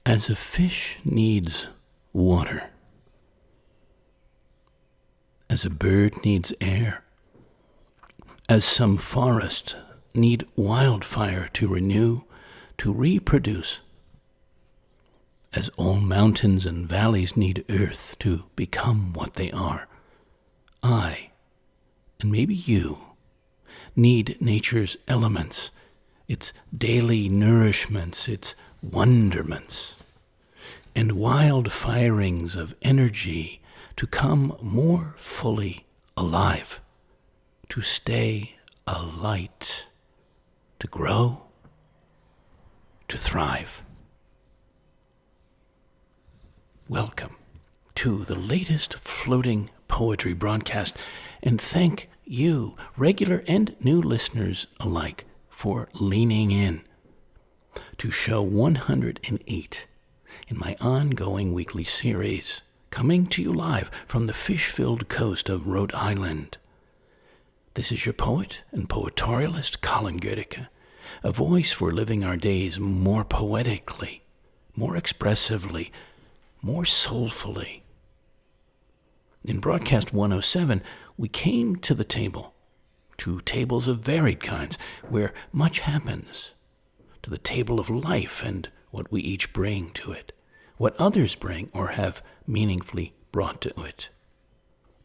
As a fish needs water, as a bird needs air, as some forests need wildfire to renew, to reproduce, as all mountains and valleys need earth to become what they are, I, and maybe you, need nature's elements, its daily nourishments, its wonderments, and wild firings of energy to come more fully alive, to stay alight, to grow, to thrive. Welcome to the latest floating poetry broadcast, and thank you, regular and new listeners alike, for leaning in to show 108 in my ongoing weekly series, coming to you live from the fish-filled coast of Rhode Island. This is your poet and poetorialist Colin Goedecke, a voice for living our days more poetically, more expressively, more soulfully. In broadcast 107, we came to the table, to tables of varied kinds, where much happens, to the table of life and what we each bring to it, what others bring or have meaningfully brought to it.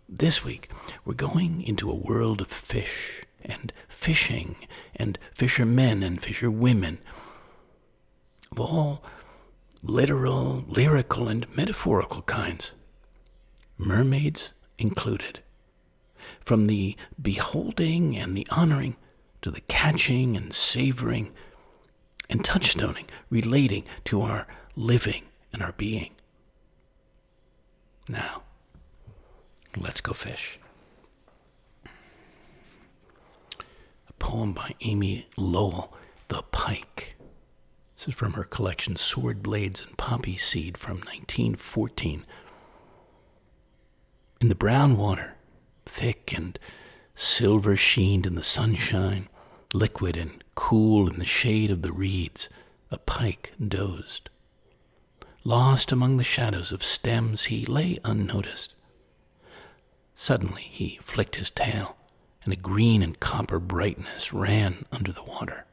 This week, we're going into a world of fish and fishing and fishermen and fisherwomen, of all literal, lyrical, and metaphorical kinds, mermaids included. From the beholding and the honoring to the catching and savoring and touchstoning, relating to our living and our being. Now, let's go fish. A poem by Amy Lowell, The Pike. This is from her collection Sword Blades and Poppy Seed from 1914. In the brown water, thick and silver sheened in the sunshine, liquid and cool in the shade of the reeds, a pike dozed. Lost among the shadows of stems, he lay unnoticed. Suddenly he flicked his tail, and a green and copper brightness ran under the water.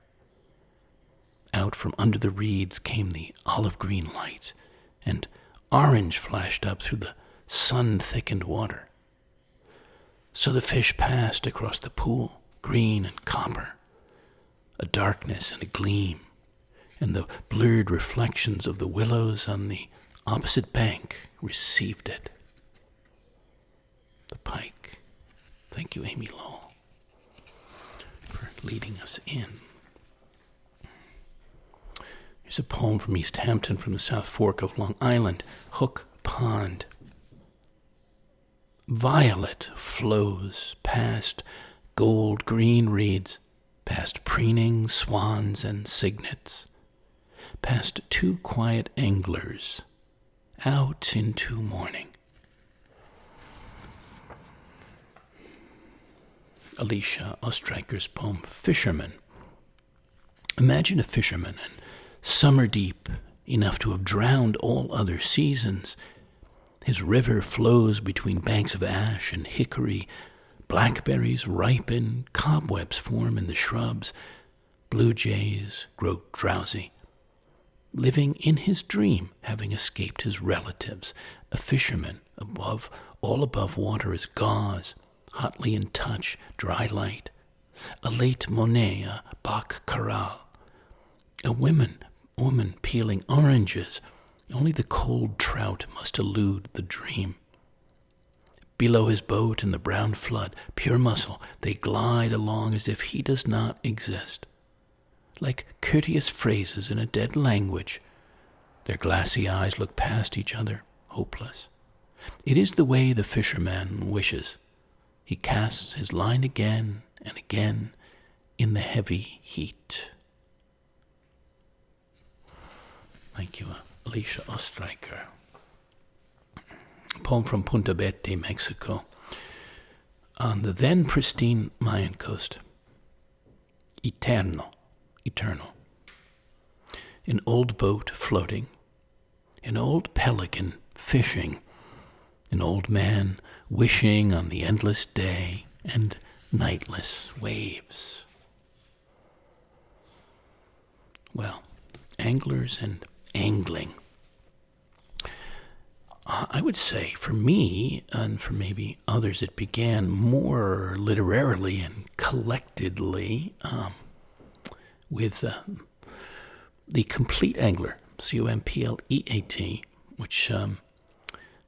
Out from under the reeds came the olive-green light, and orange flashed up through the sun-thickened water. So the fish passed across the pool, green and copper, a darkness and a gleam, and the blurred reflections of the willows on the opposite bank received it. The pike. Thank you, Amy Lowell, for leading us in. Here's a poem from East Hampton, from the South Fork of Long Island, Hook Pond. Violet flows past gold-green reeds, past preening swans and cygnets, past two quiet anglers, out into morning. Alicia Ostreicher's poem, Fisherman. Imagine a fisherman, and summer deep enough to have drowned all other seasons. His river flows between banks of ash and hickory. Blackberries ripen, cobwebs form in the shrubs. Blue jays grow drowsy. Living in his dream, having escaped his relatives, a fisherman all above water is gauze, hotly in touch, dry light. A late Monet, a baccarat. A woman peeling oranges. Only the cold trout must elude the dream. Below his boat in the brown flood, pure muscle, they glide along as if he does not exist. Like courteous phrases in a dead language, their glassy eyes look past each other, hopeless. It is the way the fisherman wishes. He casts his line again and again in the heavy heat. Thank you, Alicia Ostreicher. A poem from Punta Bete, Mexico, on the then pristine Mayan coast. Eternal. An old boat floating, an old pelican fishing, an old man wishing on the endless day and nightless waves. Well, anglers and angling. I would say for me, and for maybe others, it began more literarily and collectedly with the Complete Angler, Compleat, which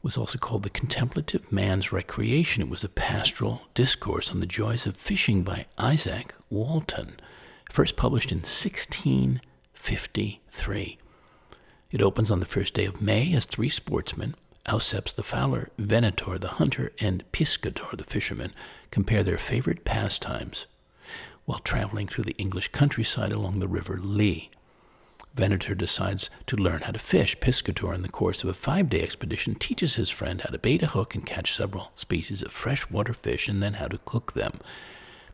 was also called The Contemplative Man's Recreation. It was a pastoral discourse on the joys of fishing by Isaac Walton, first published in 1653. It opens on the first day of May as three sportsmen, Auceps the fowler, Venator the hunter, and Piscator the fisherman, compare their favorite pastimes while traveling through the English countryside along the River Lee. Venator decides to learn how to fish. Piscator, in the course of a 5-day expedition, teaches his friend how to bait a hook and catch several species of freshwater fish, and then how to cook them.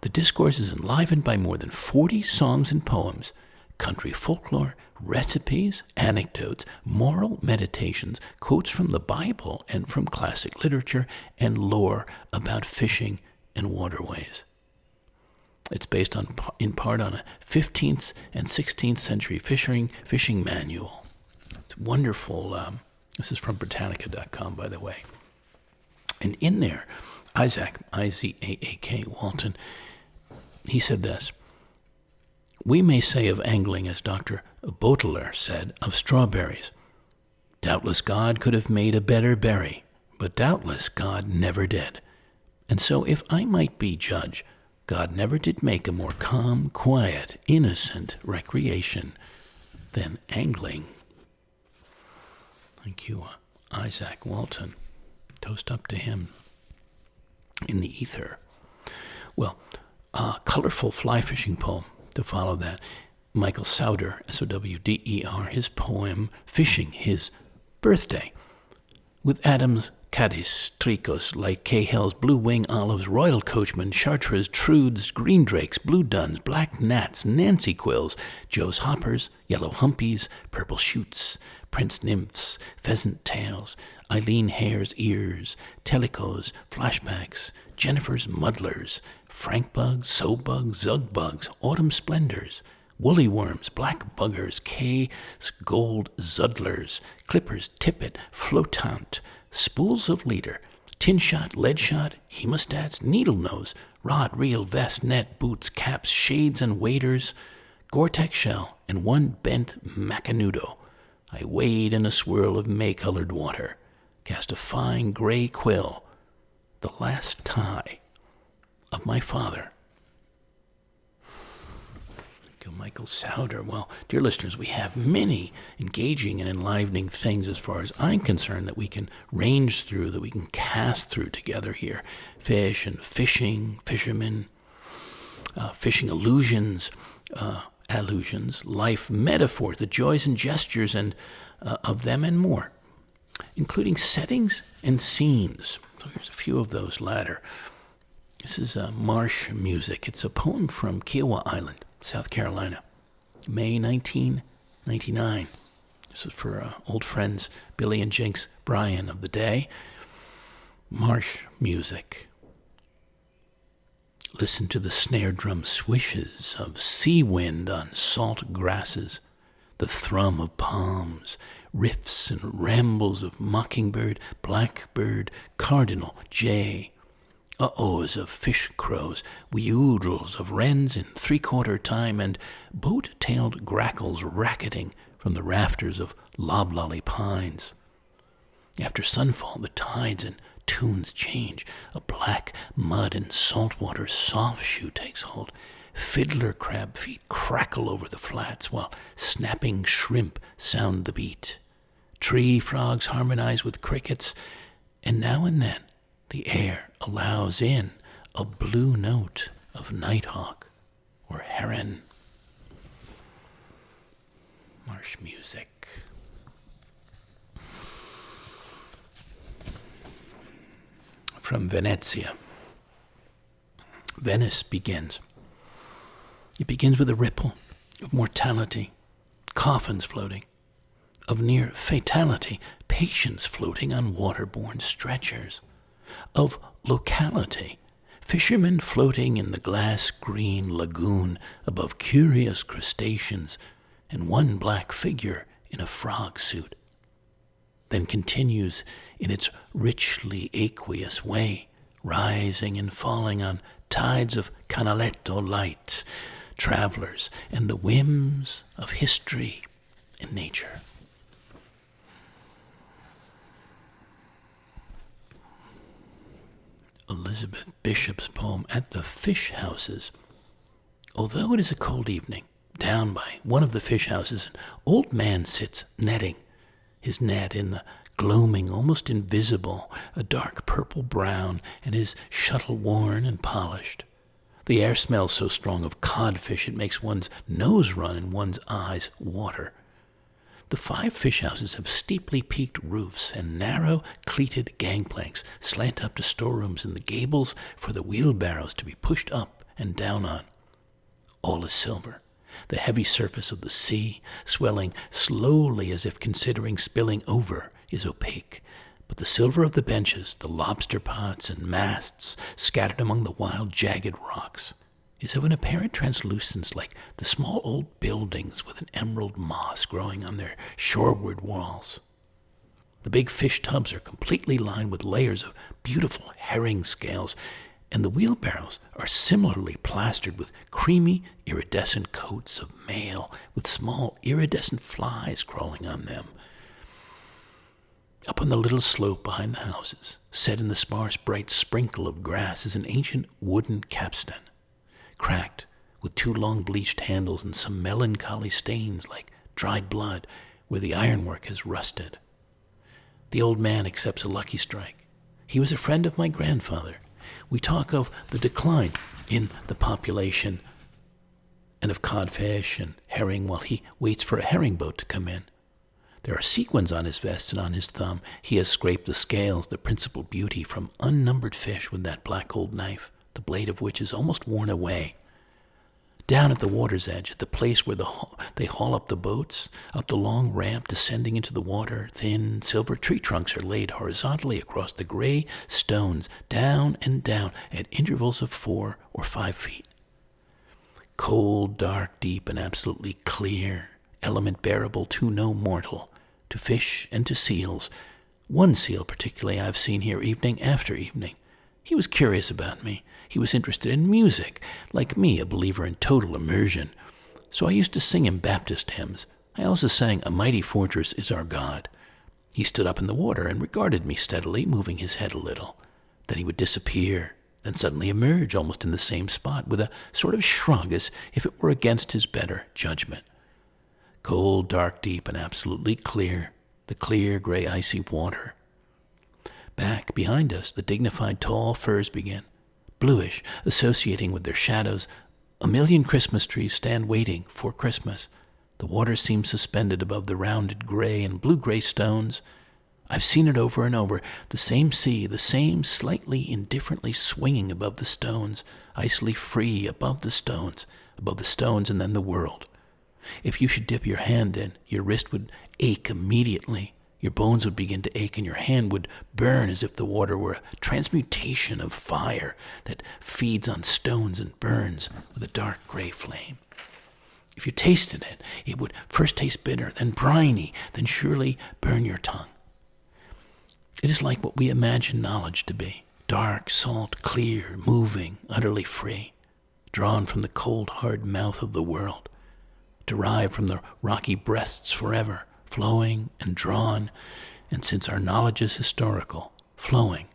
The discourse is enlivened by more than 40 songs and poems, country folklore, recipes, anecdotes, moral meditations, quotes from the Bible and from classic literature, and lore about fishing and waterways. It's based in part on a 15th and 16th century fishing manual. It's wonderful. This is from Britannica.com, by the way. And in there, Isaac, I-Z-A-A-K, Walton, he said this: "We may say of angling, as Dr. Baudelaire said of strawberries, doubtless God could have made a better berry, but doubtless God never did. And so, if I might be judge, God never did make a more calm, quiet, innocent recreation than angling." Thank you, Isaac Walton. Toast up to him in the ether. Well, a colorful fly fishing poem to follow that. Michael Sowder, S-O-W-D-E-R, his poem, Fishing His Birthday. With Adams, Cadiz, Tricos, Light Cahills, Blue Wing Olives, Royal Coachman, Chartres, Trudes, Green Drakes, Blue Duns, Black Gnats, Nancy Quills, Joe's Hoppers, Yellow Humpies, Purple Shoots, Prince Nymphs, Pheasant Tails, Eileen Hare's Ears, Telecos, Flashbacks, Jennifer's Muddlers, Frank Bugs, So Bugs, Zug Bugs, Autumn Splendors, Woolly Worms, Black Buggers, K's Gold Zuddlers, Clippers, Tippet, Flotant, Spools of Leader, Tin Shot, Lead Shot, Hemostats, Needle Nose, Rod, Reel, Vest, Net, Boots, Caps, Shades, and Waders, Gore-Tex Shell, and one bent Macanudo. I wade in a swirl of May-colored water, cast a fine gray quill, the last tie of my father. Michael Sowder. Well, dear listeners, we have many engaging and enlivening things as far as I'm concerned that we can range through, that we can cast through together here. Fish and fishing, fishermen, fishing allusions, life metaphors, the joys and gestures and of them and more, including settings and scenes. So here's a few of those latter. This is marsh music. It's a poem from Kiowa Island, South Carolina, May 1999. This is for old friends Billy and Jinx Bryan of the day. Marsh music. Listen to the snare drum swishes of sea wind on salt grasses, the thrum of palms, riffs and rambles of mockingbird, blackbird, cardinal, jay, uh-ohs of fish crows, wee-oodles of wrens in three-quarter time, and boat-tailed grackles racketing from the rafters of loblolly pines. After sunfall, the tides and tunes change. A black mud and saltwater soft shoe takes hold. Fiddler crab feet crackle over the flats, while snapping shrimp sound the beat. Tree frogs harmonize with crickets, and now and then the air allows in a blue note of nighthawk or heron. Marsh music. From Venezia. Venice begins. It begins with a ripple of mortality, coffins floating, of near fatality, patients floating on waterborne stretchers, of locality, fishermen floating in the glass-green lagoon above curious crustaceans, and one black figure in a frog suit. Then continues in its richly aqueous way, rising and falling on tides of canaletto light, travelers, and the whims of history and nature. Elizabeth Bishop's poem At the Fish Houses. Although it is a cold evening, down by one of the fish houses, an old man sits netting his net in the gloaming, almost invisible, a dark purple-brown, and his shuttle worn and polished. The air smells so strong of codfish it makes one's nose run and one's eyes water. The 5 fish houses have steeply peaked roofs, and narrow, cleated gangplanks slant up to storerooms and the gables for the wheelbarrows to be pushed up and down on. All is silver. The heavy surface of the sea, swelling slowly as if considering spilling over, is opaque. But the silver of the benches, the lobster pots and masts scattered among the wild, jagged rocks, is of an apparent translucence like the small old buildings with an emerald moss growing on their shoreward walls. The big fish tubs are completely lined with layers of beautiful herring scales, and the wheelbarrows are similarly plastered with creamy, iridescent coats of mail, with small, iridescent flies crawling on them. Up on the little slope behind the houses, set in the sparse, bright sprinkle of grass, is an ancient wooden capstan, cracked, with 2 long bleached handles and some melancholy stains like dried blood where the ironwork has rusted. The old man accepts a lucky strike. He was a friend of my grandfather. We talk of the decline in the population and of codfish and herring while he waits for a herring boat to come in. There are sequins on his vest and on his thumb. He has scraped the scales, the principal beauty, from unnumbered fish with that black old knife, the blade of which is almost worn away. Down at the water's edge, at the place where they haul up the boats, up the long ramp descending into the water, thin silver tree trunks are laid horizontally across the gray stones, down and down, at intervals of 4 or 5 feet. Cold, dark, deep, and absolutely clear, element bearable to no mortal, to fish and to seals. One seal particularly I have seen here evening after evening. He was curious about me. He was interested in music, like me, a believer in total immersion. So I used to sing him Baptist hymns. I also sang A Mighty Fortress is Our God. He stood up in the water and regarded me steadily, moving his head a little. Then he would disappear, then suddenly emerge almost in the same spot with a sort of shrug as if it were against his better judgment. Cold, dark, deep, and absolutely clear, the clear, gray, icy water. Back, behind us, the dignified tall firs begin, bluish, associating with their shadows. A million Christmas trees stand waiting for Christmas. The water seems suspended above the rounded gray and blue-gray stones. I've seen it over and over, the same sea, the same slightly indifferently swinging above the stones, icily free above the stones, and then the world. If you should dip your hand in, your wrist would ache immediately. Your bones would begin to ache, and your hand would burn as if the water were a transmutation of fire that feeds on stones and burns with a dark gray flame. If you tasted it, it would first taste bitter, then briny, then surely burn your tongue. It is like what we imagine knowledge to be, dark, salt, clear, moving, utterly free, drawn from the cold, hard mouth of the world, derived from the rocky breasts forever, flowing and drawn, and since our knowledge is historical, flowing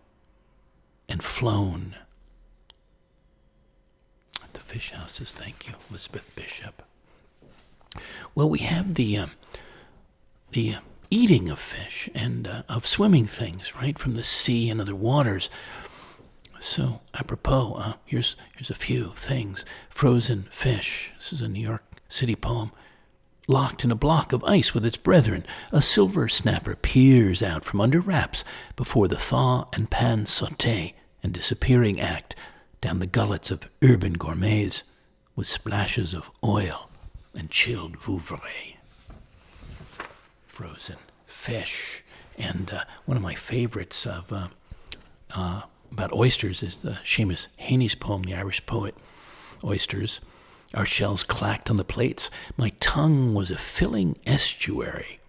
and flown. The fish houses, thank you, Elizabeth Bishop. Well, we have the eating of fish and of swimming things, right, from the sea and other waters. So, apropos, here's a few things. Frozen fish. This is a New York City poem. Locked in a block of ice with its brethren, a silver snapper peers out from under wraps before the thaw and pan sauté and disappearing act down the gullets of urban gourmets with splashes of oil and chilled Vouvray. frozen fish. And one of my favorites about oysters is the Seamus Heaney's poem, the Irish poet. Oysters, our shells clacked on the plates. My tongue was a filling estuary.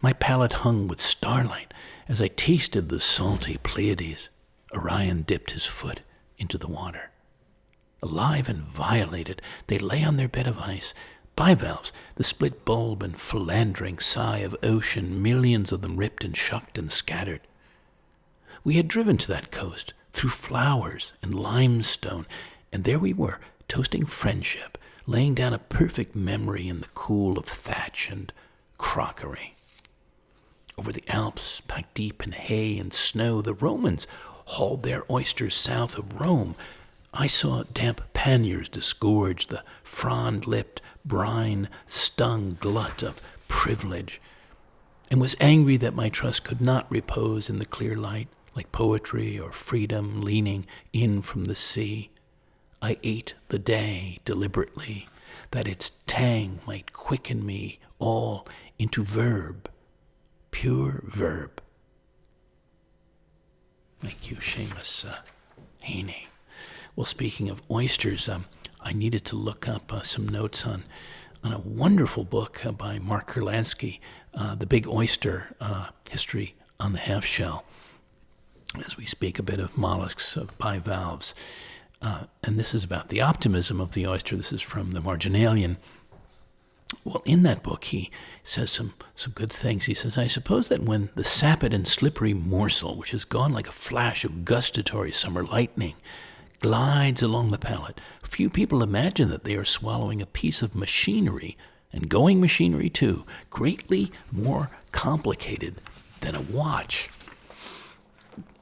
My palate hung with starlight as I tasted the salty Pleiades. Orion dipped his foot into the water. Alive and violated, they lay on their bed of ice. Bivalves, the split bulb and philandering sigh of ocean, millions of them ripped and shucked and scattered. We had driven to that coast, through flowers and limestone, and there we were, toasting friendship, laying down a perfect memory in the cool of thatch and crockery. Over the Alps, packed deep in hay and snow, the Romans hauled their oysters south of Rome. I saw damp panniers disgorge the frond-lipped, brine-stung glut of privilege, and was angry that my trust could not repose in the clear light, like poetry or freedom leaning in from the sea. I ate the day deliberately, that its tang might quicken me all into verb, pure verb. Thank you, Seamus Heaney. Well, speaking of oysters, I needed to look up some notes on a wonderful book by Mark Kurlansky, The Big Oyster, History on the Half Shell, as we speak a bit of mollusks, of bivalves. And this is about the optimism of the oyster. This is from the Marginalian. Well, in that book, he says some good things. He says, I suppose that when the sapid and slippery morsel, which has gone like a flash of gustatory summer lightning, glides along the palate, few people imagine that they are swallowing a piece of machinery, and going machinery too, greatly more complicated than a watch.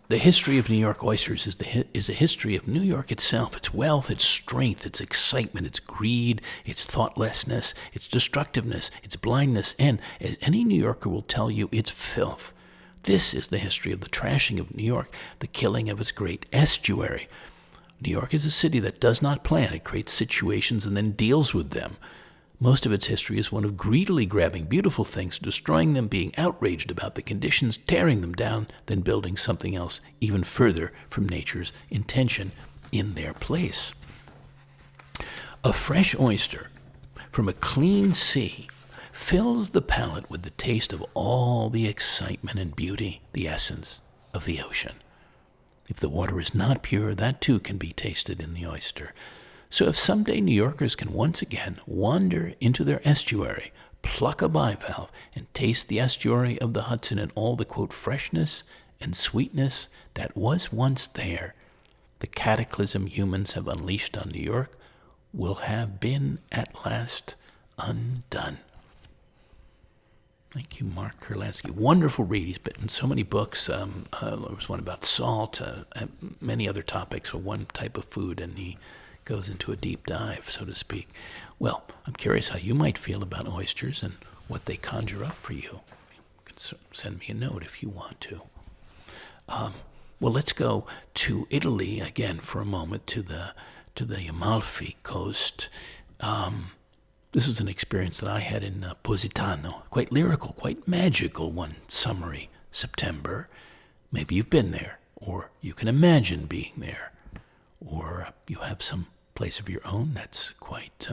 The history of New York oysters is a history of New York itself, its wealth, its strength, its excitement, its greed, its thoughtlessness, its destructiveness, its blindness, and, as any New Yorker will tell you, its filth. This is the history of the trashing of New York, the killing of its great estuary. New York is a city that does not plan. It creates situations and then deals with them. Most of its history is one of greedily grabbing beautiful things, destroying them, being outraged about the conditions, tearing them down, then building something else even further from nature's intention in their place. A fresh oyster from a clean sea fills the palate with the taste of all the excitement and beauty, the essence of the ocean. If the water is not pure, that too can be tasted in the oyster. So if someday New Yorkers can once again wander into their estuary, pluck a bivalve, and taste the estuary of the Hudson and all the, quote, freshness and sweetness that was once there, the cataclysm humans have unleashed on New York will have been at last undone. Thank you, Mark Kurlansky. Wonderful read. He's written so many books. There was one about salt, many other topics for one type of food, and he goes into a deep dive, so to speak. Well, I'm curious how you might feel about oysters and what they conjure up for you. You can send me a note if you want to. Well, let's go to Italy again for a moment, to the Amalfi Coast. This was an experience that I had in Positano, quite lyrical, quite magical one summery September. Maybe you've been there, or you can imagine being there, or you have some place of your own that's quite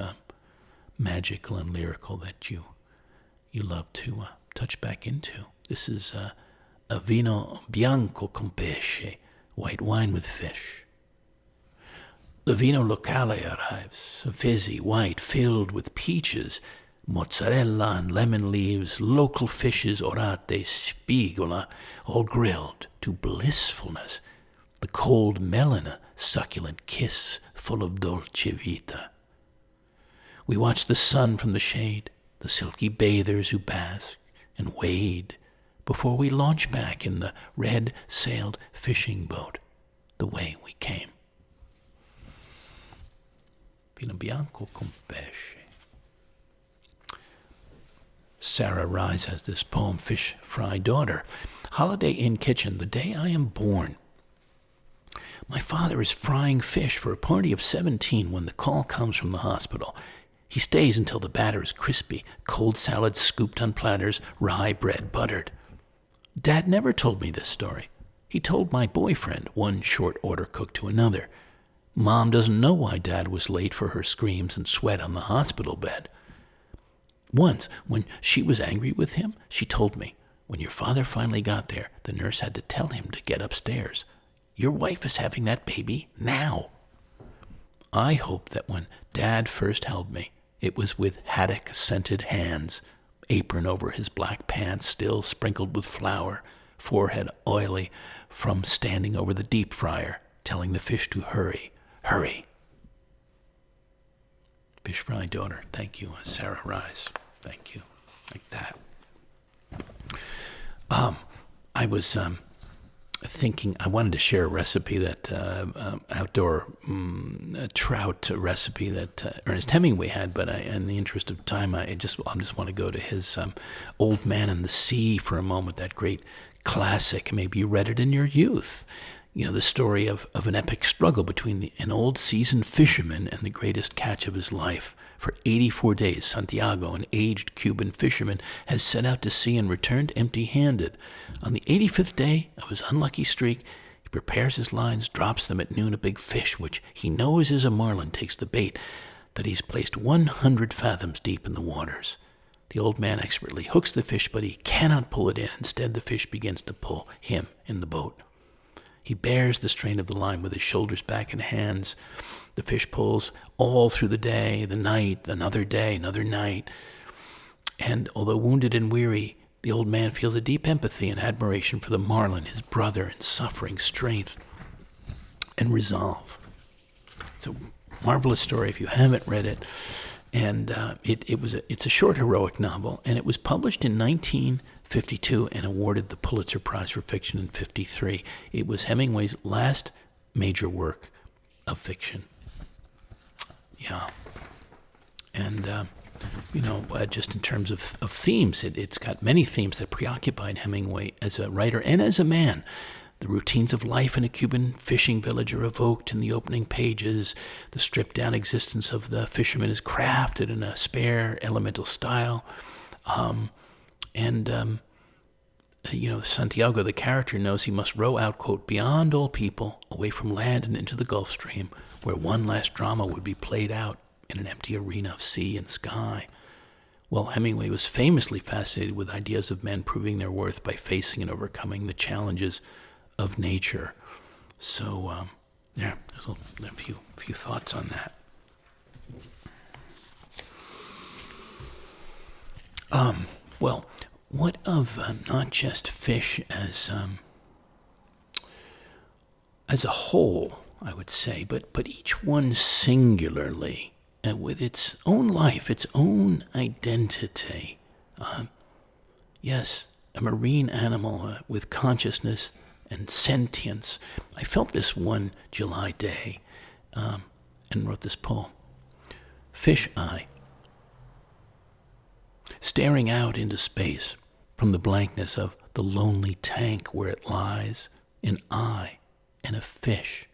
magical and lyrical that you love to touch back into. This is a vino bianco con pesce, white wine with fish. The vino locale arrives, fizzy, white, filled with peaches, mozzarella and lemon leaves, local fishes, orate, spigola, all grilled to blissfulness. The cold melon, a succulent kiss full of dolce vita. We watch the sun from the shade, the silky bathers who bask and wade, before we launch back in the red-sailed fishing boat the way we came. Vino bianco con pesce. Sarah Rise has this poem, Fish Fry Daughter. Holiday Inn Kitchen, the day I am born. My father is frying fish for a party of 17 when the call comes from the hospital. He stays until the batter is crispy, cold salad scooped on platters, rye bread buttered. Dad never told me this story. He told my boyfriend, one short order cook to another. Mom doesn't know why Dad was late for her screams and sweat on the hospital bed. Once, when she was angry with him, she told me, when your father finally got there, the nurse had to tell him to get upstairs. Your wife is having that baby now. I hope that when Dad first held me, it was with haddock-scented hands, apron over his black pants still sprinkled with flour, forehead oily from standing over the deep fryer, telling the fish to hurry, hurry. Fish fry daughter, thank you. Sarah Rise, thank you. Like that. I was thinking I wanted to share a recipe that outdoor trout recipe that Ernest Hemingway had, but in the interest of time, I just want to go to his Old Man and the Sea for a moment. That great classic. Maybe you read it in your youth. You know, the story of an epic struggle between an old seasoned fisherman and the greatest catch of his life. For 84 days, Santiago, an aged Cuban fisherman, has set out to sea and returned empty-handed. On the 85th day of his unlucky streak, he prepares his lines, drops them at noon. A big fish, which he knows is a marlin, takes the bait that he's placed 100 fathoms deep in the waters. The old man expertly hooks the fish, but he cannot pull it in. Instead, the fish begins to pull him in the boat. He bears the strain of the line with his shoulders back and hands. The fish pulls all through the day, the night, another day, another night. And although wounded and weary, the old man feels a deep empathy and admiration for the marlin, his brother, in suffering, strength, and resolve. It's a marvelous story if you haven't read it. And it's a short heroic novel, and it was published in 1952 and awarded the Pulitzer Prize for Fiction in 1953. It was Hemingway's last major work of fiction. Yeah. And, just in terms of themes, it's got many themes that preoccupied Hemingway as a writer and as a man. The routines of life in a Cuban fishing village are evoked in the opening pages. The stripped-down existence of the fisherman is crafted in a spare, elemental style. Santiago, the character, knows he must row out, quote, beyond all people, away from land and into the Gulf Stream, where one last drama would be played out in an empty arena of sea and sky. Well, Hemingway was famously fascinated with ideas of men proving their worth by facing and overcoming the challenges of nature. So, there's a few thoughts on that. What of not just fish as a whole, I would say, but each one singularly, with its own life, its own identity. Yes, a marine animal with consciousness and sentience. I felt this one July day and wrote this poem. Fish eye. Staring out into space from the blankness of the lonely tank where it lies, an eye and a fish,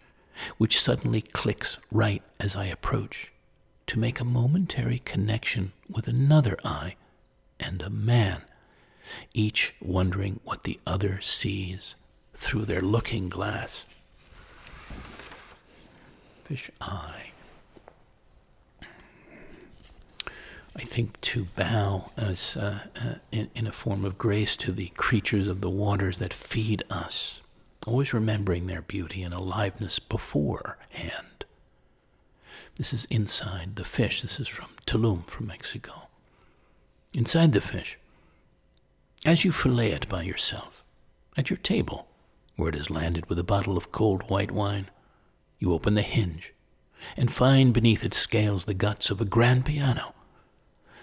which suddenly clicks right as I approach to make a momentary connection with another eye and a man, each wondering what the other sees through their looking glass. Fish eye. I think to bow as in a form of grace to the creatures of the waters that feed us, always remembering their beauty and aliveness beforehand. This is inside the fish. This is from Tulum, from Mexico. Inside the fish, as you fillet it by yourself, at your table, where it has landed with a bottle of cold white wine, you open the hinge and find beneath its scales the guts of a grand piano,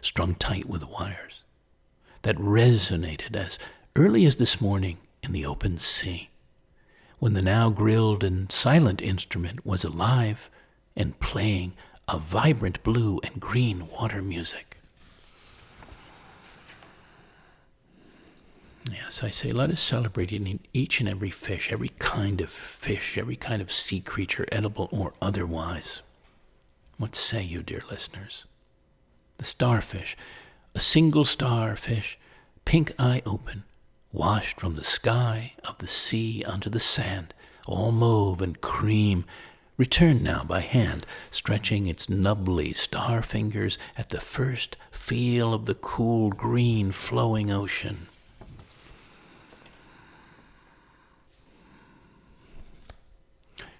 strung tight with wires, that resonated as early as this morning in the open sea, when the now grilled and silent instrument was alive and playing a vibrant blue and green water music. Yes, I say, let us celebrate in each and every fish, every kind of sea creature, edible or otherwise. What say you, dear listeners? The starfish, a single starfish, pink eye open, washed from the sky of the sea onto the sand, all mauve and cream, returned now by hand, stretching its nubbly star fingers at the first feel of the cool green flowing ocean.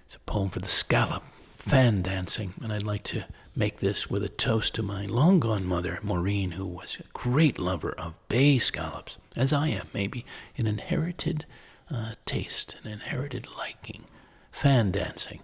It's a poem for the scallop, fan dancing, and I'd like to make this with a toast to my long-gone mother, Maureen, who was a great lover of bay scallops, as I am, maybe, an inherited taste, an inherited liking. Fan dancing.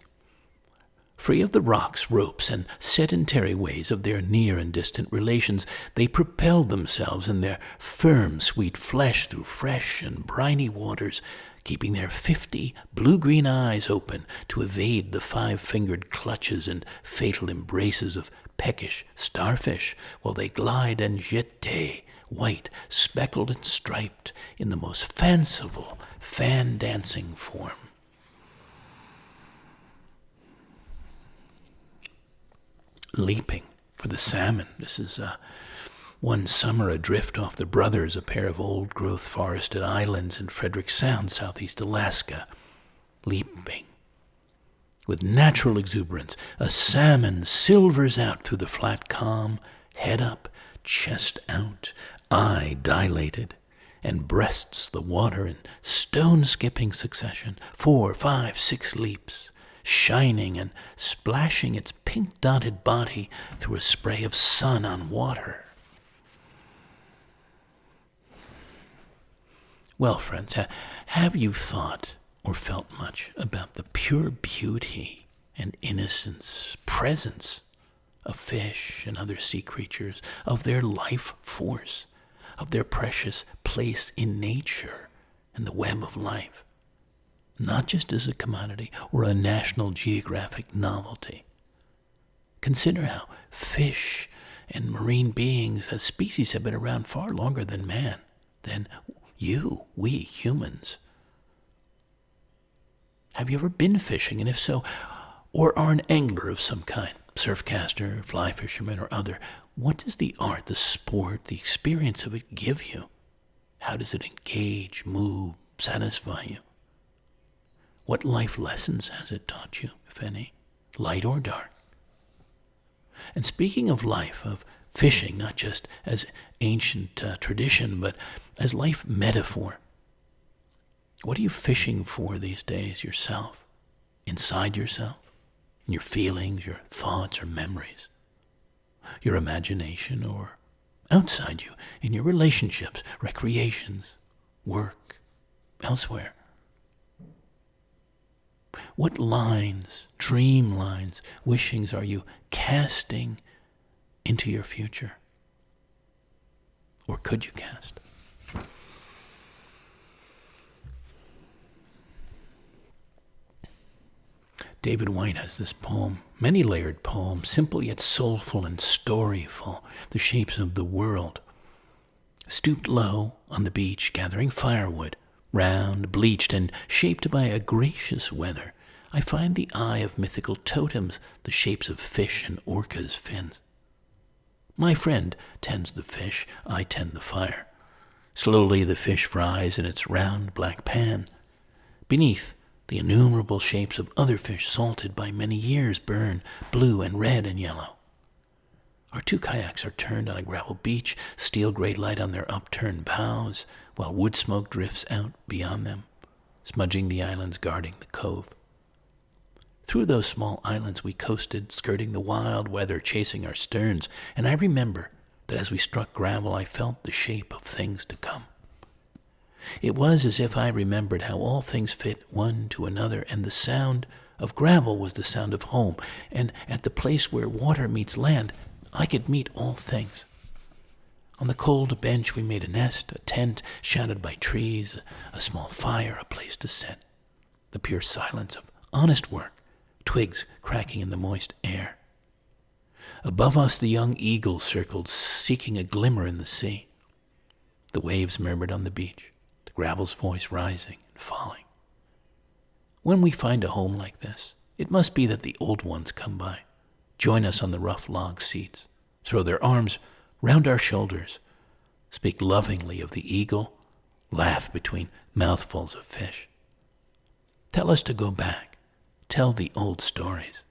Free of the rocks, ropes, and sedentary ways of their near and distant relations, they propelled themselves in their firm, sweet flesh through fresh and briny waters, keeping their 50 blue-green eyes open to evade the 5-fingered clutches and fatal embraces of peckish starfish, while they glide and jete, white, speckled and striped, in the most fanciful fan-dancing form. Leaping for the salmon. This is one summer adrift off the Brothers, a pair of old-growth forested islands in Frederick Sound, southeast Alaska. Leaping. With natural exuberance, a salmon silvers out through the flat calm, head up, chest out, eye dilated, and breasts the water in stone-skipping succession, 4, 5, 6 leaps, shining and splashing its pink-dotted body through a spray of sun on water. Well, friends, have you thought or felt much about the pure beauty and innocence, presence of fish and other sea creatures, of their life force, of their precious place in nature and the web of life? Not just as a commodity or a National Geographic novelty. Consider how fish and marine beings as species have been around far longer than man, than we humans. Have you ever been fishing, and if so, or are an angler of some kind, surfcaster, fly fisherman, or other? What does the art, the sport, the experience of it give you? How does it engage, move, satisfy you? What life lessons has it taught you, if any, light or dark? And speaking of life, of fishing, not just as ancient tradition, but as life metaphor, what are you fishing for these days yourself, inside yourself, in your feelings, your thoughts or memories, your imagination, or outside you, in your relationships, recreations, work, elsewhere? What lines, dream lines, wishings are you casting into your future? Or could you cast? David White has this poem, many-layered poem, simple yet soulful and storyful, The Shapes of the World. Stooped low on the beach, gathering firewood, round, bleached, and shaped by a gracious weather, I find the eye of mythical totems, the shapes of fish and orcas' fins. My friend tends the fish, I tend the fire. Slowly the fish fries in its round black pan. Beneath, the innumerable shapes of other fish salted by many years burn, blue and red and yellow. Our 2 kayaks are turned on a gravel beach, steel-gray light on their upturned bows, while wood smoke drifts out beyond them, smudging the islands guarding the cove. Through those small islands we coasted, skirting the wild weather, chasing our sterns, and I remember that as we struck gravel I felt the shape of things to come. It was as if I remembered how all things fit one to another, and the sound of gravel was the sound of home, and at the place where water meets land, I could meet all things. On the cold bench we made a nest, a tent shadowed by trees, a small fire, a place to sit. The pure silence of honest work, twigs cracking in the moist air. Above us the young eagle circled, seeking a glimmer in the sea. The waves murmured on the beach, the gravel's voice rising and falling. When we find a home like this, it must be that the old ones come by, join us on the rough log seats, throw their arms round our shoulders, speak lovingly of the eagle, laugh between mouthfuls of fish. Tell us to go back, tell the old stories,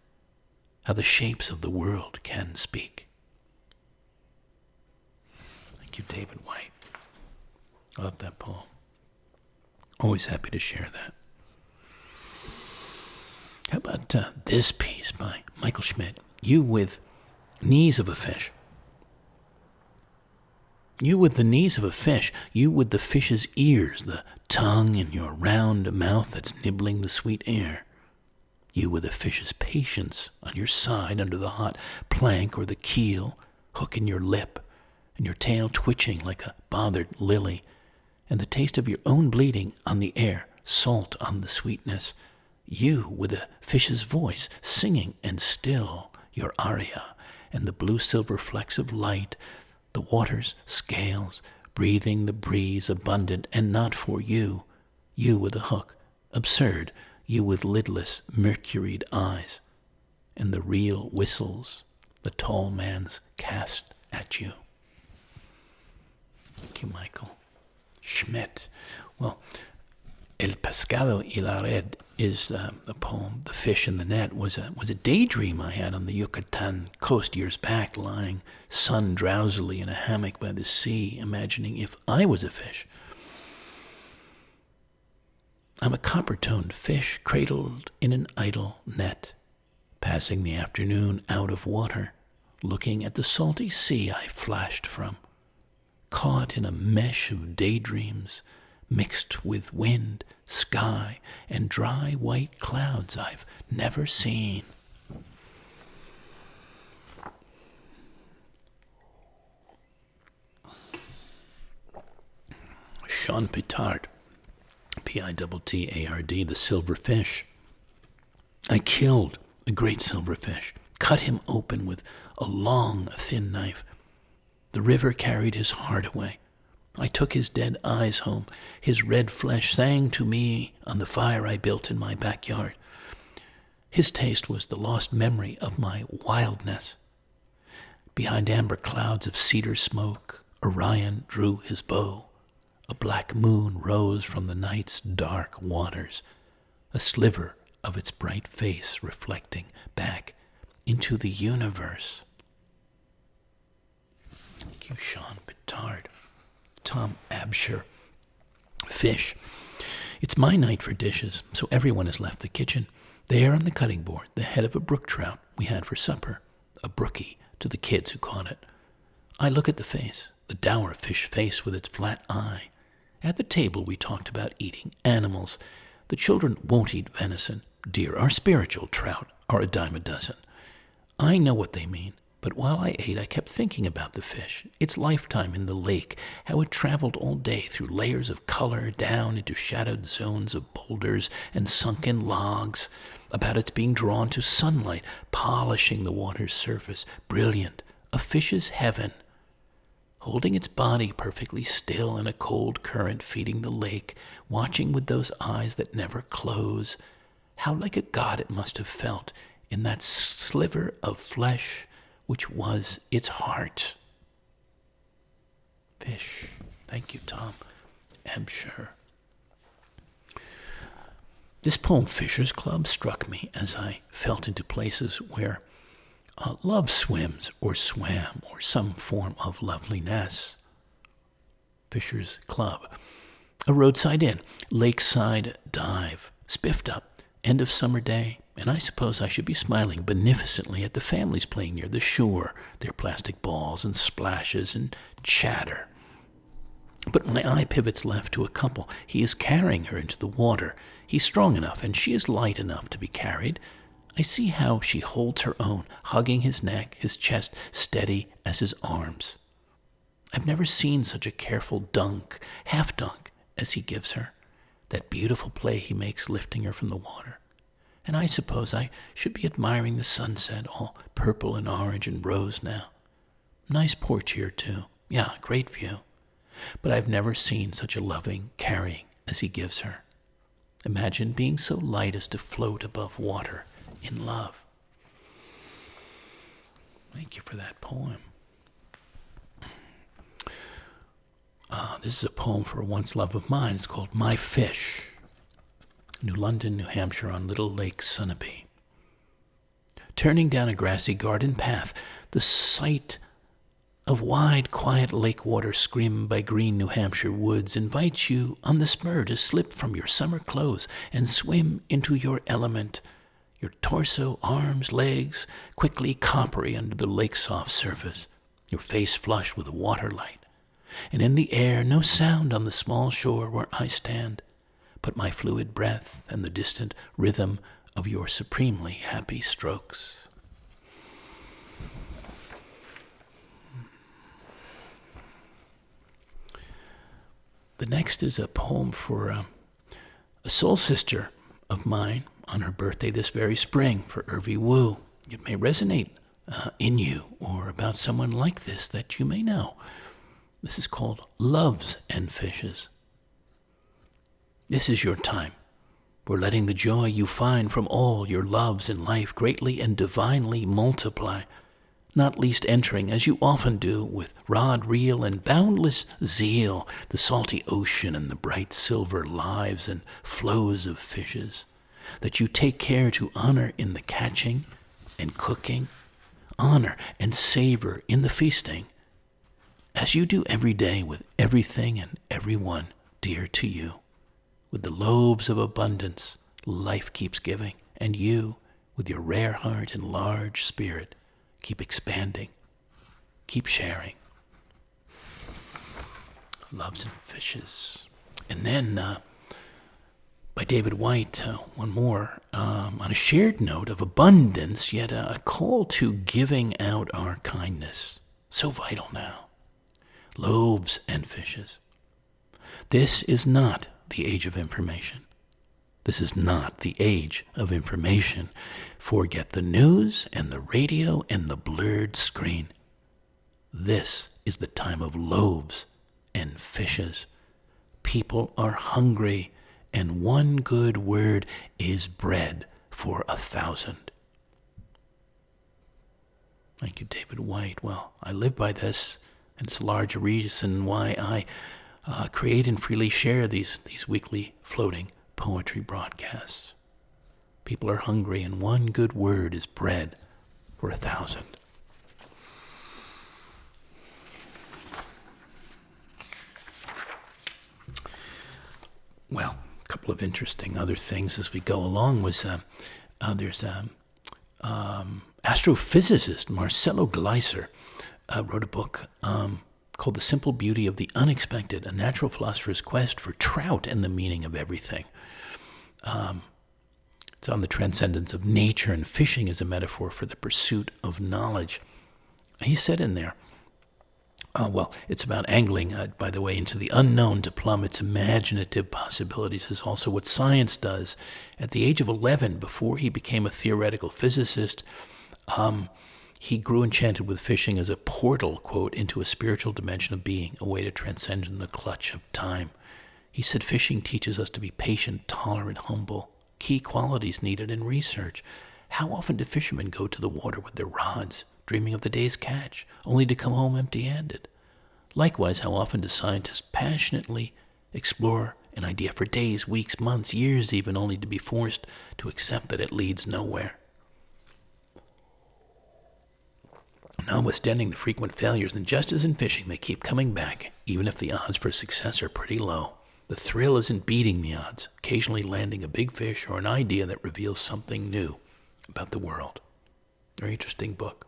how the shapes of the world can speak. Thank you, David White. I love that poem. Always happy to share that. How about this piece by Michael Schmidt? You with knees of a fish. You with the knees of a fish, you with the fish's ears, the tongue in your round mouth that's nibbling the sweet air. You with the fish's patience on your side under the hot plank or the keel, hook in your lip, and your tail twitching like a bothered lily, and the taste of your own bleeding on the air, salt on the sweetness. You with the fish's voice, singing and still your aria, and the blue-silver flecks of light, the water's scales, breathing the breeze abundant and not for you. You with a hook, absurd, you with lidless, mercuried eyes, and the reel whistles the tall man's cast at you. Thank you, Michael. Schmidt. Well, El Pescado y la Red is a poem. The Fish in the Net was a daydream I had on the Yucatan coast years back, lying sun drowsily in a hammock by the sea, imagining if I was a fish. I'm a copper-toned fish cradled in an idle net, passing the afternoon out of water, looking at the salty sea I flashed from, caught in a mesh of daydreams, mixed with wind, sky, and dry white clouds I've never seen. Sean Pittard, Pittard, the silver fish. I killed a great silverfish, cut him open with a long, thin knife. The river carried his heart away. I took his dead eyes home. His red flesh sang to me on the fire I built in my backyard. His taste was the lost memory of my wildness. Behind amber clouds of cedar smoke, Orion drew his bow. A black moon rose from the night's dark waters, a sliver of its bright face reflecting back into the universe. Thank you, Sean Pittard. Tom Absher. Fish. It's my night for dishes, so everyone has left the kitchen. There on the cutting board, the head of a brook trout we had for supper, a brookie to the kids who caught it. I look at the face, the dour fish face with its flat eye. At the table we talked about eating animals. The children won't eat venison. Deer are spiritual, trout are a dime a dozen. I know what they mean. But while I ate, I kept thinking about the fish, its lifetime in the lake, how it traveled all day through layers of color down into shadowed zones of boulders and sunken logs, about its being drawn to sunlight, polishing the water's surface, brilliant, a fish's heaven, holding its body perfectly still in a cold current feeding the lake, watching with those eyes that never close. How like a god it must have felt in that sliver of flesh which was its heart. Fish. Thank you, Tom Absher. This poem, Fisher's Club, struck me as I felt into places where love swims or swam or some form of loveliness. Fisher's Club. A roadside inn, lakeside dive, spiffed up, end of summer day, and I suppose I should be smiling beneficently at the families playing near the shore, their plastic balls and splashes and chatter. But my eye pivots left to a couple. He is carrying her into the water. He's strong enough, and she is light enough to be carried. I see how she holds her own, hugging his neck, his chest steady as his arms. I've never seen such a careful dunk, half dunk, as he gives her. That beautiful play he makes lifting her from the water. And I suppose I should be admiring the sunset, all purple and orange and rose now. Nice porch here, too. Yeah, great view. But I've never seen such a loving carrying as he gives her. Imagine being so light as to float above water in love. Thank you for that poem. This is a poem for a once love of mine. It's called My Fish. New London, New Hampshire, on Little Lake Sunapee. Turning down a grassy garden path, the sight of wide, quiet lake water screamed by green New Hampshire woods invites you on the spur to slip from your summer clothes and swim into your element, your torso, arms, legs, quickly coppery under the lake's soft surface, your face flushed with the water light. And in the air, no sound on the small shore where I stand, but my fluid breath and the distant rhythm of your supremely happy strokes. The next is a poem for a soul sister of mine on her birthday this very spring, for Irvi Wu. It may resonate in you or about someone like this that you may know. This is called Loves and Fishes. This is your time. We're letting the joy you find from all your loves in life greatly and divinely multiply, not least entering, as you often do, with rod, reel, and boundless zeal, the salty ocean and the bright silver lives and flows of fishes, that you take care to honor in the catching and cooking, honor and savor in the feasting, as you do every day with everything and everyone dear to you. With the loaves of abundance, life keeps giving, and you, with your rare heart and large spirit, keep expanding, keep sharing. Loves and Fishes. And then, by David White, one more, on a shared note of abundance, yet a call to giving out our kindness. So vital now. Loaves and fishes. This is not the age of information. This is not the age of information. Forget the news and the radio and the blurred screen. This is the time of loaves and fishes. People are hungry, and one good word is bread for 1,000. Thank you, David White. Well, I live by this, and it's a large reason why I create and freely share these weekly floating poetry broadcasts. People are hungry, and one good word is bread for 1,000. Well, a couple of interesting other things as we go along was there's astrophysicist Marcelo Gleiser wrote a book called The Simple Beauty of the Unexpected, a natural philosopher's quest for trout and the meaning of everything. It's on the transcendence of nature, and fishing is a metaphor for the pursuit of knowledge. He said in there, it's about angling, by the way, into the unknown to plumb its imaginative possibilities is also what science does. At the age of 11, before he became a theoretical physicist, he grew enchanted with fishing as a portal, quote, into a spiritual dimension of being, a way to transcend in the clutch of time. He said fishing teaches us to be patient, tolerant, humble, key qualities needed in research. How often do fishermen go to the water with their rods, dreaming of the day's catch, only to come home empty-handed? Likewise, how often do scientists passionately explore an idea for days, weeks, months, years even, only to be forced to accept that it leads nowhere? Notwithstanding the frequent failures, and just as in fishing, they keep coming back, even if the odds for success are pretty low. The thrill is in beating the odds, occasionally landing a big fish or an idea that reveals something new about the world. Very interesting book.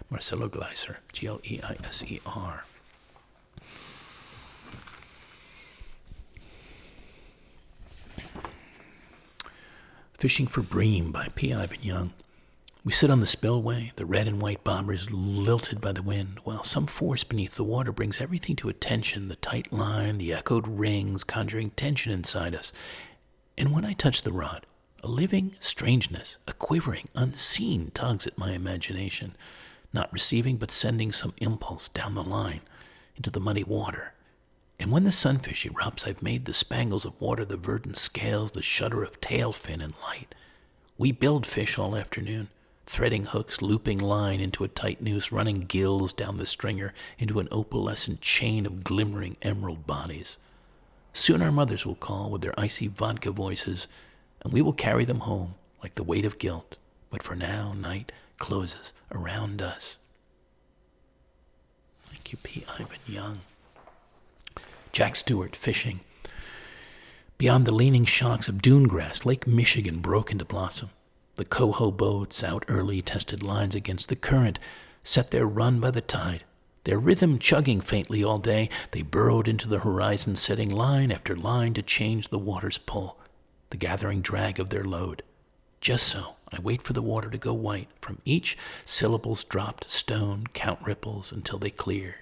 Marcelo Gleiser, Gleiser. Fishing for Bream by P. Ivan Young. We sit on the spillway, the red and white bobbers lilted by the wind, while some force beneath the water brings everything to attention, the tight line, the echoed rings, conjuring tension inside us. And when I touch the rod, a living strangeness, a quivering, unseen tugs at my imagination, not receiving but sending some impulse down the line into the muddy water. And when the sunfish erupts, I've made the spangles of water, the verdant scales, the shudder of tail fin and light. We build fish all afternoon, threading hooks, looping line into a tight noose, running gills down the stringer into an opalescent chain of glimmering emerald bodies. Soon our mothers will call with their icy vodka voices, and we will carry them home like the weight of guilt. But for now, night closes around us. Thank you, P. Ivan Young. Jack Stewart, fishing. Beyond the leaning shocks of dune grass, Lake Michigan broke into blossom. The coho boats, out early, tested lines against the current, set their run by the tide. Their rhythm chugging faintly all day, they burrowed into the horizon, setting line after line to change the water's pull, the gathering drag of their load. Just so, I wait for the water to go white. From each syllable's dropped stone, count ripples until they clear.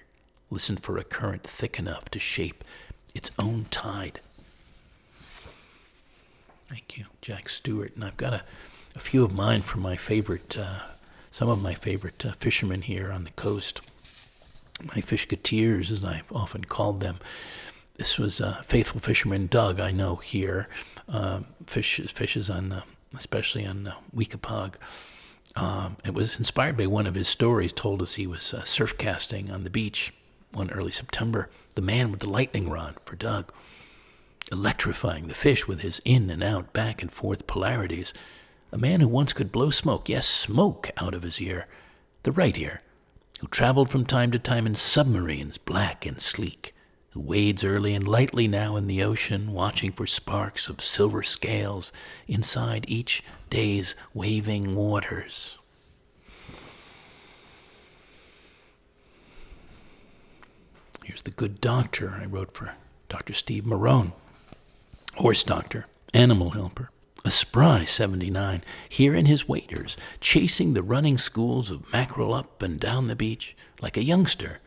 Listen for a current thick enough to shape its own tide. Thank you, Jack Stewart. And I've got a few of mine from my favorite, some of my favorite fishermen here on the coast. My fishketeers, as I've often called them. This was faithful fisherman Doug, I know here, fishes on, especially on Weekapaug. It was inspired by one of his stories. Told us he was surf casting on the beach one early September. The man with the lightning rod for Doug, electrifying the fish with his in and out, back and forth polarities. A man who once could blow smoke, yes, smoke, out of his ear, the right ear, who traveled from time to time in submarines, black and sleek, who wades early and lightly now in the ocean, watching for sparks of silver scales inside each day's waving waters. Here's the good doctor I wrote for Dr. Steve Marone, horse doctor, animal helper. A spry 79, here in his waders, chasing the running schools of mackerel up and down the beach, like a youngster,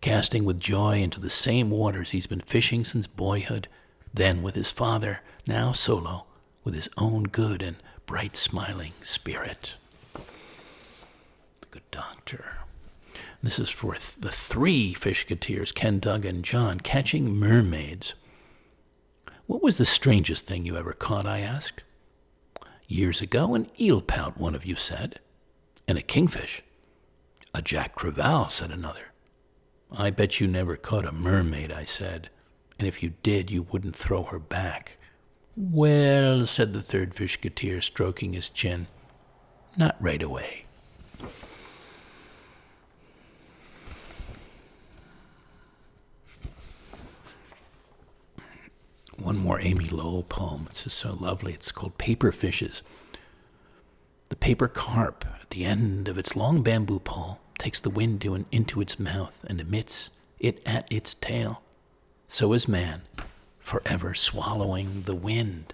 casting with joy into the same waters he's been fishing since boyhood, then with his father, now solo, with his own good and bright smiling spirit. The good doctor. This is for the three fishketeers, Ken, Doug, and John, catching mermaids. What was the strangest thing you ever caught, I asked. Years ago, an eel pout, one of you said. And a kingfish. A Jack Crevalle, said another. I bet you never caught a mermaid, I said. And if you did, you wouldn't throw her back. Well, said the third fishketeer, stroking his chin. Not right away. One more Amy Lowell poem. This is so lovely. It's called Paper Fishes. The paper carp, at the end of its long bamboo pole, takes the wind into its mouth and emits it at its tail. So is man, forever swallowing the wind.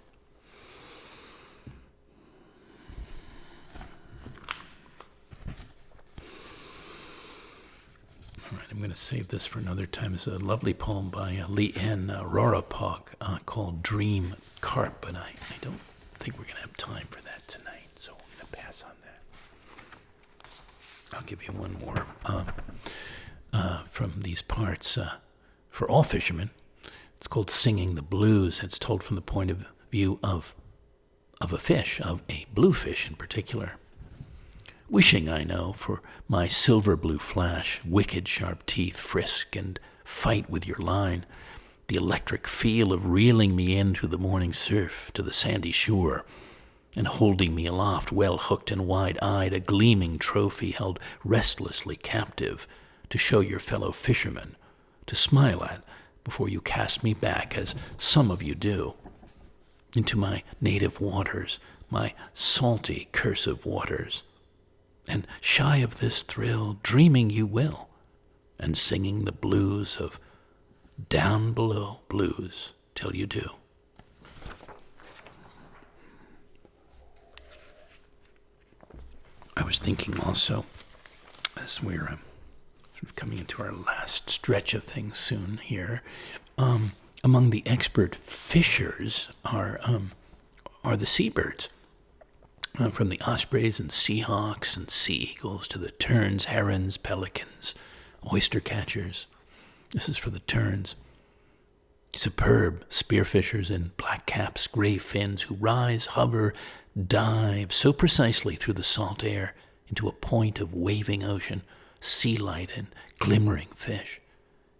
All right, I'm going to save this for another time. It's a lovely poem by Lee Ann Rorapog called Dream Carp, but I don't think we're going to have time for that tonight, so I'm going to pass on that. I'll give you one more from these parts. For all fishermen, it's called Singing the Blues. It's told from the point of view of a fish, of a bluefish in particular. Wishing, I know, for my silver blue flash, wicked sharp teeth frisk and fight with your line, the electric feel of reeling me in through the morning surf to the sandy shore, and holding me aloft, well hooked and wide-eyed, a gleaming trophy held restlessly captive to show your fellow fishermen, to smile at before you cast me back, as some of you do, into my native waters, my salty, cursive waters. And shy of this thrill, dreaming you will, and singing the blues of down below blues till you do. I was thinking also, as we're sort of coming into our last stretch of things soon here, among the expert fishers are the seabirds. From the ospreys and seahawks and sea eagles to the terns, herons, pelicans, oyster catchers. This is for the terns. Superb spearfishers in black caps, gray fins, who rise, hover, dive so precisely through the salt air into a point of waving ocean, sea light and glimmering fish,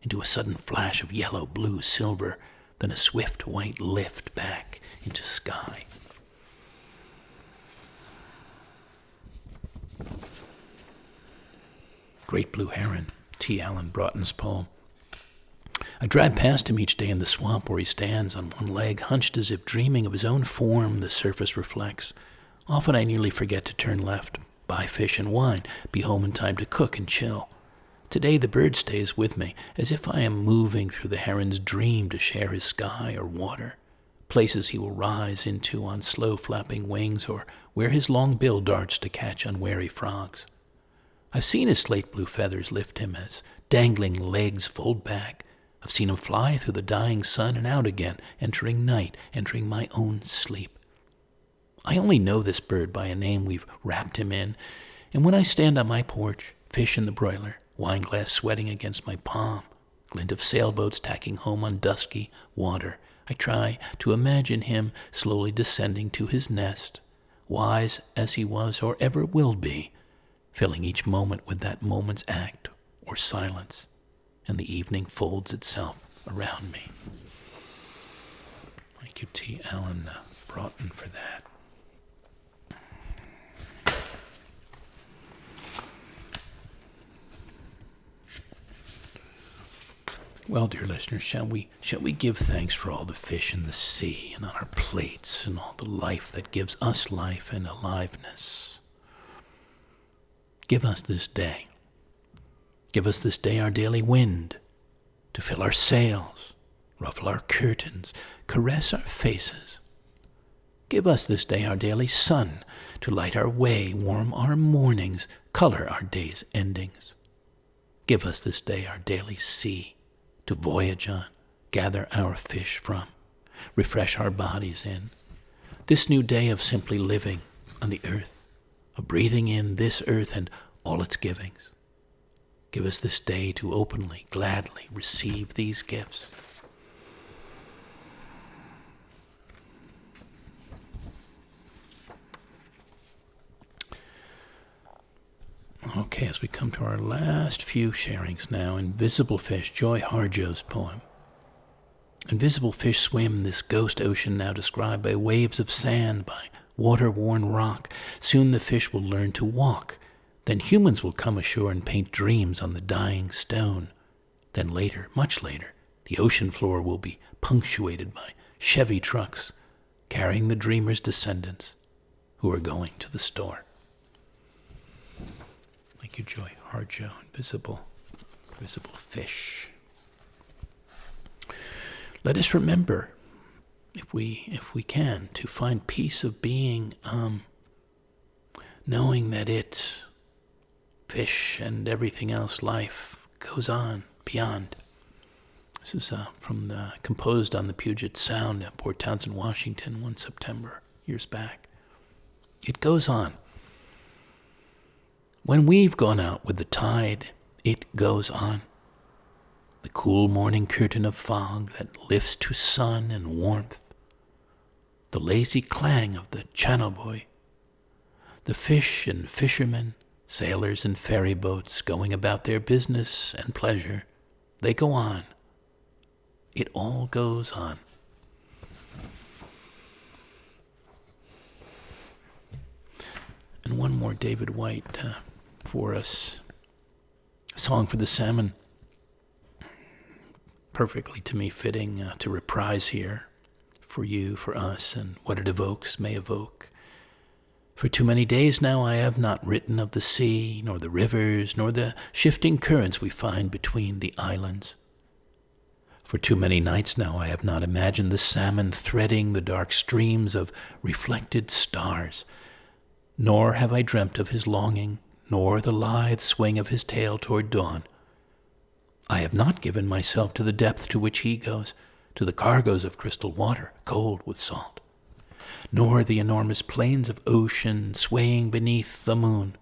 into a sudden flash of yellow, blue, silver, then a swift white lift back into sky. Great Blue Heron, T. Allen Broughton's poem. I drive past him each day in the swamp where he stands on one leg, hunched as if dreaming of his own form the surface reflects. Often I nearly forget to turn left, buy fish and wine, be home in time to cook and chill. Today the bird stays with me, as if I am moving through the heron's dream to share his sky or water, places he will rise into on slow flapping wings, or where his long bill darts to catch unwary frogs. I've seen his slate blue feathers lift him as dangling legs fold back. I've seen him fly through the dying sun and out again, entering night, entering my own sleep. I only know this bird by a name we've wrapped him in, and when I stand on my porch, fish in the broiler, wine glass sweating against my palm, glint of sailboats tacking home on dusky water, I try to imagine him slowly descending to his nest, wise as he was or ever will be, filling each moment with that moment's act or silence, and the evening folds itself around me. Thank you, T. Allen Broughton, for that. Well, dear listeners, shall we give thanks for all the fish in the sea and on our plates and all the life that gives us life and aliveness? Give us this day. Give us this day our daily wind, to fill our sails, ruffle our curtains, caress our faces. Give us this day our daily sun, to light our way, warm our mornings, color our day's endings. Give us this day our daily sea, to voyage on, gather our fish from, refresh our bodies in. This new day of simply living on the earth, of breathing in this earth and all its givings. Give us this day to openly, gladly receive these gifts. Okay, as we come to our last few sharings now, Invisible Fish, Joy Harjo's poem. Invisible fish swim this ghost ocean now described by waves of sand, by water-worn rock. Soon the fish will learn to walk. Then humans will come ashore and paint dreams on the dying stone. Then later, much later, the ocean floor will be punctuated by Chevy trucks carrying the dreamers' descendants who are going to the store. Thank you, Joy Harjo, Invisible Fish. Let us remember, if we can, to find peace of being, knowing that it, fish and everything else, life, goes on beyond. This is composed on the Puget Sound at Port Townsend, Washington, one September, years back. It goes on. When we've gone out with the tide, it goes on. The cool morning curtain of fog that lifts to sun and warmth. The lazy clang of the channel buoy. The fish and fishermen, sailors and ferry boats going about their business and pleasure. They go on. It all goes on. And one more David White for us. A song for the salmon. Perfectly, to me, fitting to reprise here for you, for us, and what it evokes may evoke. For too many days now I have not written of the sea, nor the rivers, nor the shifting currents we find between the islands. For too many nights now I have not imagined the salmon threading the dark streams of reflected stars, nor have I dreamt of his longing, nor the lithe swing of his tail toward dawn. I have not given myself to the depth to which he goes, to the cargoes of crystal water, cold with salt, nor the enormous plains of ocean swaying beneath the moon.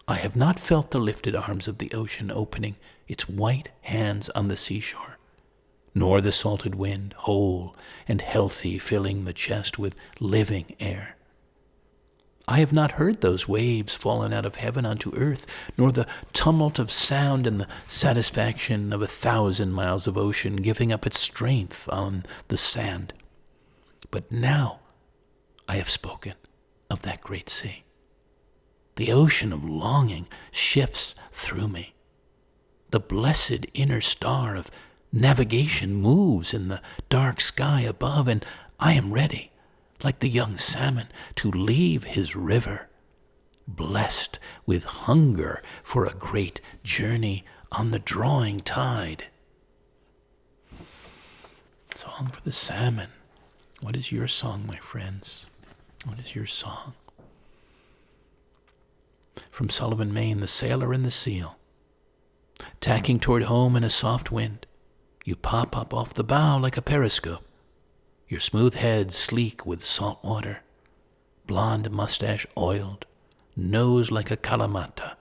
I have not felt the lifted arms of the ocean opening its white hands on the seashore, nor the salted wind, whole and healthy, filling the chest with living air. I have not heard those waves fallen out of heaven unto earth, nor the tumult of sound and the satisfaction of 1,000 miles of ocean giving up its strength on the sand. But now I have spoken of that great sea. The ocean of longing shifts through me. The blessed inner star of navigation moves in the dark sky above, and I am ready, like the young salmon, to leave his river, blessed with hunger for a great journey on the drawing tide. Song for the salmon. What is your song, my friends? What is your song? From Sullivan, Maine, the sailor and the seal. Tacking toward home in a soft wind, you pop up off the bow like a periscope, your smooth head sleek with salt water, blonde mustache oiled, nose like a kalamata,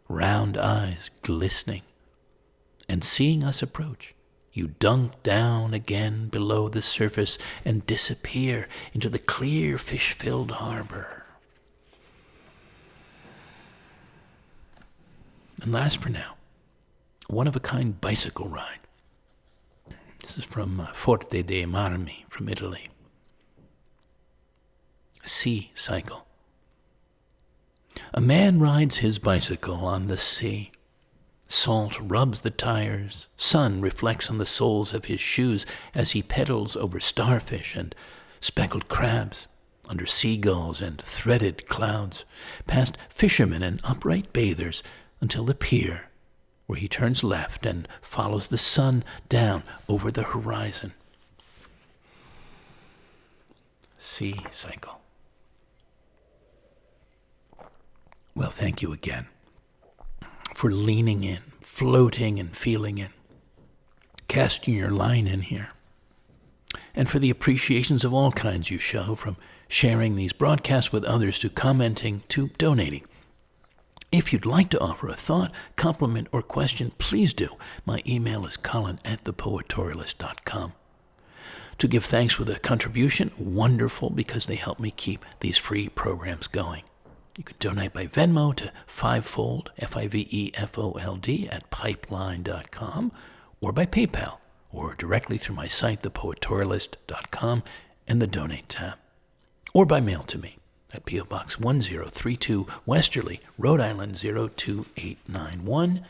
round eyes glistening. And seeing us approach, you dunk down again below the surface and disappear into the clear fish-filled harbor. And last for now, one-of-a-kind bicycle ride. This is from Forte dei Marmi from Italy. Sea cycle. A man rides his bicycle on the sea. Salt rubs the tires. Sun reflects on the soles of his shoes as he pedals over starfish and speckled crabs, under seagulls and threaded clouds, past fishermen and upright bathers, until the pier, where he turns left and follows the sun down over the horizon. Sea cycle. Well, thank you again for leaning in, floating and feeling in, casting your line in here, and for the appreciations of all kinds you show, from sharing these broadcasts with others to commenting to donating. If you'd like to offer a thought, compliment, or question, please do. My email is colin@thepoetorialist.com. To give thanks with a contribution, wonderful, because they help me keep these free programs going. You can donate by Venmo to Fivefold, Fivefold, at pipeline.com, or by PayPal, or directly through my site, thepoetorialist.com, and the Donate tab, or by mail to me at P.O. Box 1032, Westerly, Rhode Island 02891.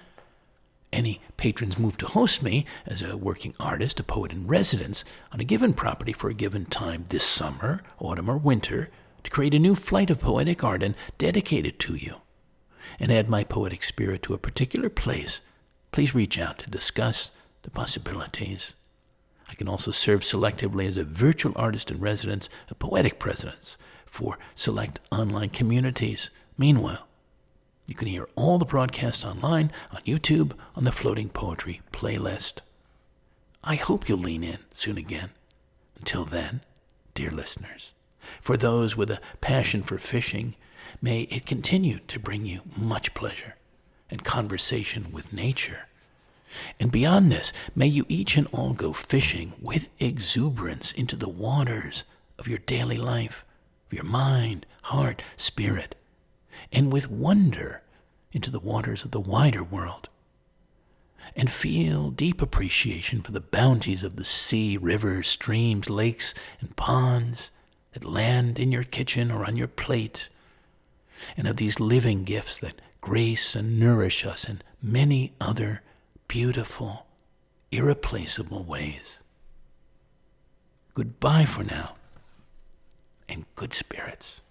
Any patrons move to host me as a working artist, a poet in residence, on a given property for a given time this summer, autumn, or winter, to create a new flight of poetic art and dedicate it to you, and add my poetic spirit to a particular place, please reach out to discuss the possibilities. I can also serve selectively as a virtual artist in residence, a poetic presence for select online communities. Meanwhile, you can hear all the broadcasts online, on YouTube, on the Floating Poetry playlist. I hope you'll lean in soon again. Until then, dear listeners, for those with a passion for fishing, may it continue to bring you much pleasure and conversation with nature. And beyond this, may you each and all go fishing with exuberance into the waters of your daily life, of your mind, heart, spirit, and with wonder into the waters of the wider world. And feel deep appreciation for the bounties of the sea, rivers, streams, lakes, and ponds that land in your kitchen or on your plate, and of these living gifts that grace and nourish us in many other beautiful, irreplaceable ways. Goodbye for now, and good spirits.